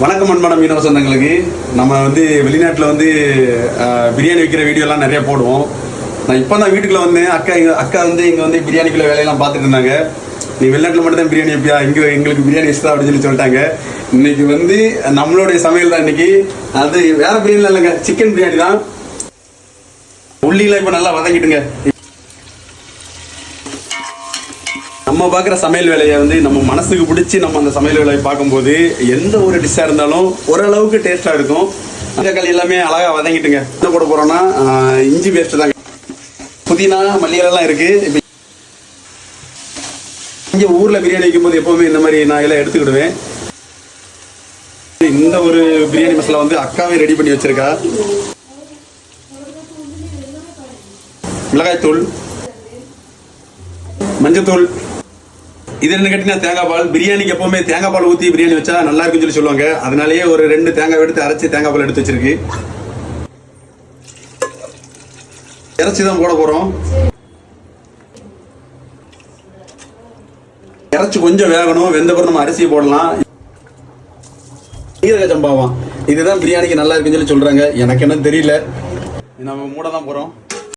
வணக்கம் அன்பான மீனவ சொந்தங்களுக்கு. நம்ம வெளிநாட்டில் பிரியாணி வைக்கிற வீடியோலாம் நிறைய போடுவோம். நான் இப்போ தான் வீட்டுக்குள்ள வந்தேன். அக்கா இங்கே பிரியாணிக்குள்ள வேலையெல்லாம் பார்த்துட்டு இருந்தாங்க. நீ வெளிநாட்டில் மட்டும் தான் பிரியாணி வைப்பியா, இங்கே எங்களுக்கு பிரியாணி வச்சுதான் அப்படின்னு சொல்லிட்டாங்க. இன்னைக்கு நம்மளுடைய சமையல் தான். இன்னைக்கு அது வேற பிரியாணி இல்லைங்க, சிக்கன் பிரியாணி தான். உள்ளிலாம் இப்போ நல்லா வதங்கிட்டுங்க. நம்ம பார்க்குற சமையல் வேலையை நம்ம மனசுக்கு பிடிச்சி நம்ம அந்த சமையல் வேலையை பார்க்கும்போது எந்த ஒரு டிஷ்ஷாக இருந்தாலும் ஓரளவுக்கு டேஸ்ட்டாக இருக்கும். தக்காளி எல்லாமே அழகாக வதங்கிட்டுங்க. என்ன போட போகிறோன்னா இஞ்சி பேஸ்ட்டு தாங்க. புதினா மல்லிகளைலாம் இருக்குது. இப்போ இங்கே ஊரில் பிரியாணி வைக்கும்போது எப்போவுமே இந்த மாதிரி நான் எல்லாம் எடுத்துக்கிடுவேன். இந்த ஒரு பிரியாணி மசாலா அக்காவே ரெடி பண்ணி வச்சிருக்கா. மிளகாய்த்தூள், மஞ்சத்தூள், இது என்ன கேட்டீங்கன்னா தேங்காய் பால். பிரியாணிக்கு எப்பவுமே தேங்காய் பால் ஊற்றி பிரியாணி வச்சா நல்லா இருக்குன்னு சொல்லுவாங்க. அதனாலேயே ஒரு 2 தேங்காய் எடுத்து அரைச்சி தேங்காய் பால் எடுத்து வச்சிருக்கு. இறைச்சி தான் போட போறோம். இறைச்சி கொஞ்சம் வேகணும். வெந்த பிறகு நம்ம அரிசி போடலாம். சீரக சம்பாவாம் இதுதான் பிரியாணிக்கு நல்லா இருக்குன்னு சொல்றாங்க. எனக்கு என்ன தெரியல. நம்ம மூட தான் போறோம்.